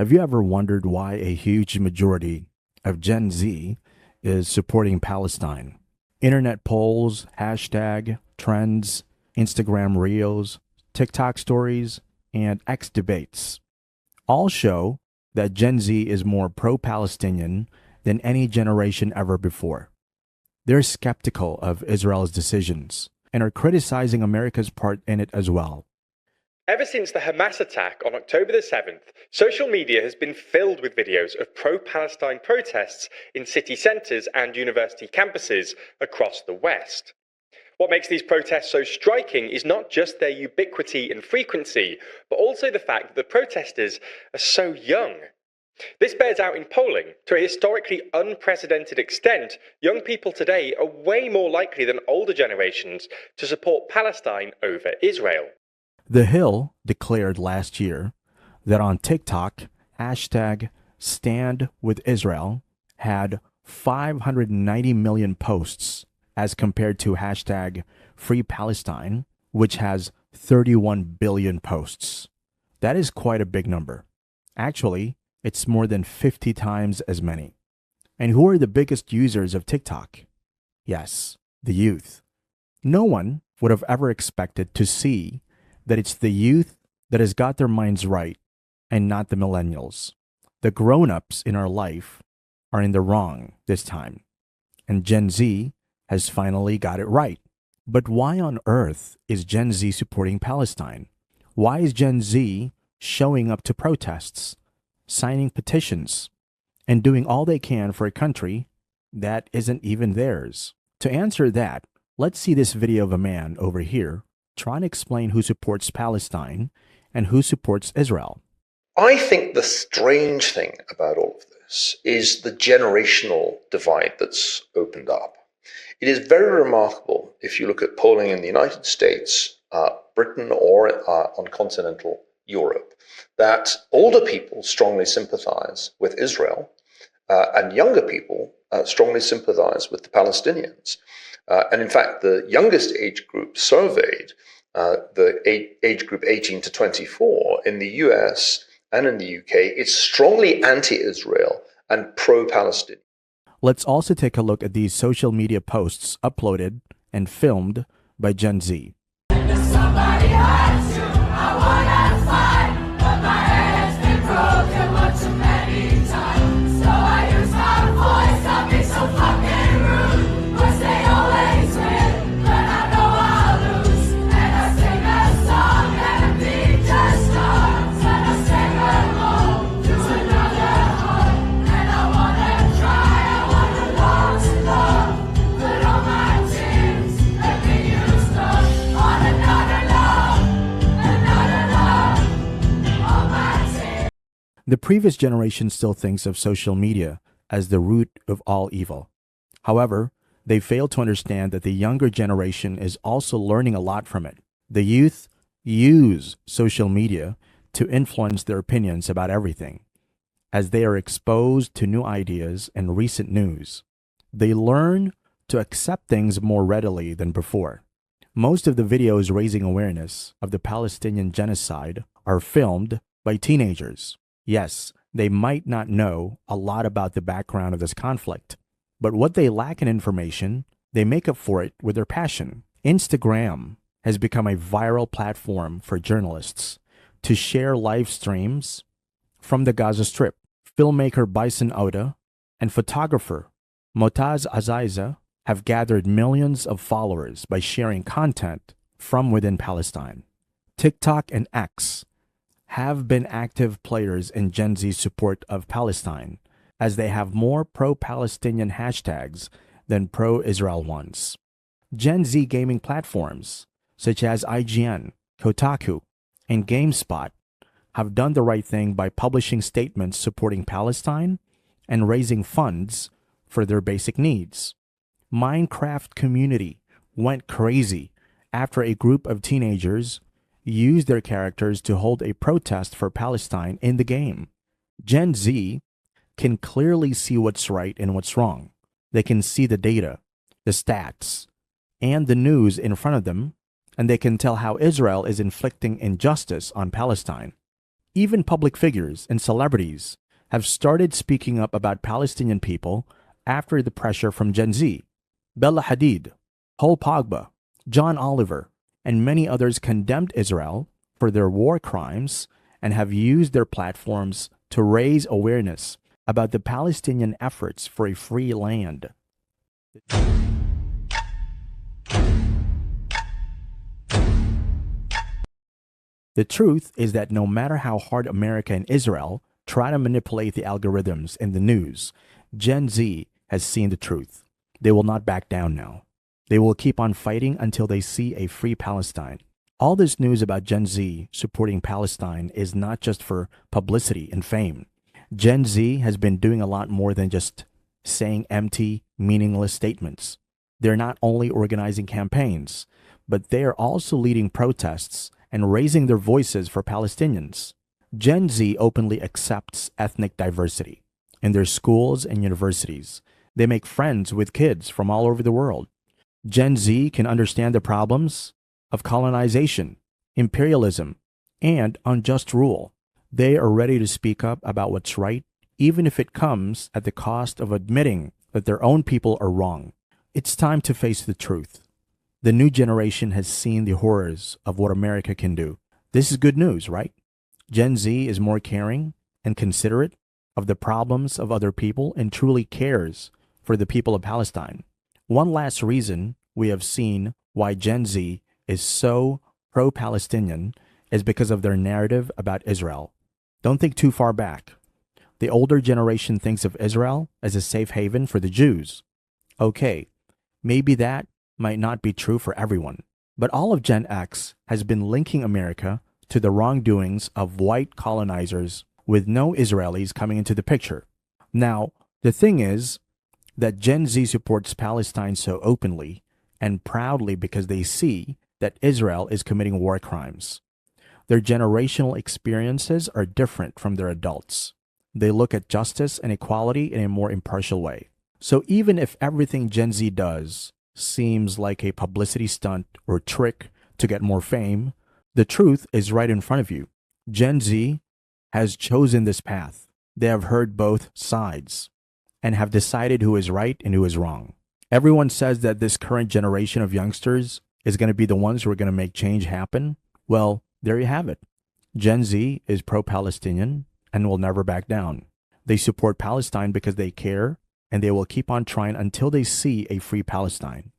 Have you ever wondered why a huge majority of Gen Z is supporting Palestine? Internet polls, hashtag, trends, Instagram reels, TikTok stories, and X debates all show that Gen Z is more pro Palestinian than any generation ever before. They're skeptical of Israel's decisions and are criticizing America's part in it as well. Ever since the Hamas attack on October the 7th, social media has been filled with videos of pro-Palestine protests in city centres and university campuses across the West. What makes these protests so striking is not just their ubiquity and frequency, but also the fact that the protesters are so young. This bears out in polling. To a historically unprecedented extent, young people today are way more likely than older generations to support Palestine over Israel. The Hill declared last year that on TikTok, hashtag Stand with Israel had 590 million posts as compared to hashtag Free Palestine, which has 31 billion posts. That is quite a big number. Actually, it's more than 50 times as many. And who are the biggest users of TikTok? Yes, the youth. No one would have ever expected to see that it's the youth that has got their minds right and not the millennials. The grown-ups in our life are in the wrong this time, and Gen Z has finally got it right. But why on earth is Gen Z supporting Palestine? Why is Gen Z showing up to protests, signing petitions, and doing all they can for a country that isn't even theirs? To answer that, let's see this video of a man over here trying to explain who supports Palestine and who supports Israel. I think the strange thing about all of this is the generational divide that's opened up. It is very remarkable if you look at polling in the United States, Britain, or on continental Europe, that older people strongly sympathize with Israel and younger people strongly sympathize with the Palestinians. And in fact, the youngest age group surveyed, the age group 18 to 24 in the US and in the UK, it's strongly anti-Israel and pro-Palestinian. Let's also take a look at these social media posts uploaded and filmed by Gen Z. Somebody hurts you, I wanna fight, but my head's been broken one too many times. So I use my voice, I'll be so fucking rude, 'cause they always win, but I know I'll lose. And I sing a song and the beat just starts, and I sing along to another heart. And I wanna try, I wanna long to love, but all my tears have been used up on another love, all my tears. The previous generation still thinks of social media as the root of all evil. However, they fail to understand that the younger generation is also learning a lot from it. The youth use social media to influence their opinions about everything. As they are exposed to new ideas and recent news, they learn to accept things more readily than before. Most of the videos raising awareness of the Palestinian genocide are filmed by teenagers. Yes, they might not know a lot about the background of this conflict, but what they lack in information, they make up for it with their passion. Instagram has become a viral platform for journalists to share live streams from the Gaza Strip. Filmmaker Bison Oda and photographer Motaz Azaiza have gathered millions of followers by sharing content from within Palestine. TikTok and X have been active players in Gen Z's support of Palestine, as they have more pro-Palestinian hashtags than pro-Israel ones. Gen Z gaming platforms such as IGN, Kotaku, and GameSpot have done the right thing by publishing statements supporting Palestine and raising funds for their basic needs. Minecraft community went crazy after a group of teenagers used their characters to hold a protest for Palestine in the game. Gen Z can clearly see what's right and what's wrong. They can see the data, the stats, and the news in front of them, and they can tell how Israel is inflicting injustice on Palestine. Even public figures and celebrities have started speaking up about Palestinian people after the pressure from Gen Z. Bella Hadid, Paul Pogba, John Oliver, and many others condemned Israel for their war crimes and have used their platforms to raise awareness about the Palestinian efforts for a free land. The truth is that no matter how hard America and Israel try to manipulate the algorithms in the news, Gen Z has seen the truth. They will not back down now. They will keep on fighting until they see a free Palestine. All this news about Gen Z supporting Palestine is not just for publicity and fame. Gen Z has been doing a lot more than just saying empty, meaningless statements. They're not only organizing campaigns, but they are also leading protests and raising their voices for Palestinians. Gen Z openly accepts ethnic diversity. In their schools and universities, they make friends with kids from all over the world. Gen Z can understand the problems of colonization, imperialism, and unjust rule. They are ready to speak up about what's right, even if it comes at the cost of admitting that their own people are wrong. It's time to face the truth. The new generation has seen the horrors of what America can do. This is good news, right? Gen Z is more caring and considerate of the problems of other people and truly cares for the people of Palestine. One last reason we have seen why Gen Z is so pro-Palestinian is because of their narrative about Israel. Don't think too far back. The older generation thinks of Israel as a safe haven for the Jews. Okay, maybe that might not be true for everyone, but all of Gen X has been linking America to the wrongdoings of white colonizers with no Israelis coming into the picture. Now, the thing is that Gen Z supports Palestine so openly and proudly because they see that Israel is committing war crimes. Their generational experiences are different from their adults. They look at justice and equality in a more impartial way. So even if everything Gen Z does seems like a publicity stunt or trick to get more fame, the truth is right in front of you. Gen Z has chosen this path. They have heard both sides and have decided who is right and who is wrong. Everyone says that this current generation of youngsters is going to be the ones who are going to make change happen. Well, there you have it. Gen Z is pro-Palestinian and will never back down. They support Palestine because they care, and they will keep on trying until they see a free Palestine.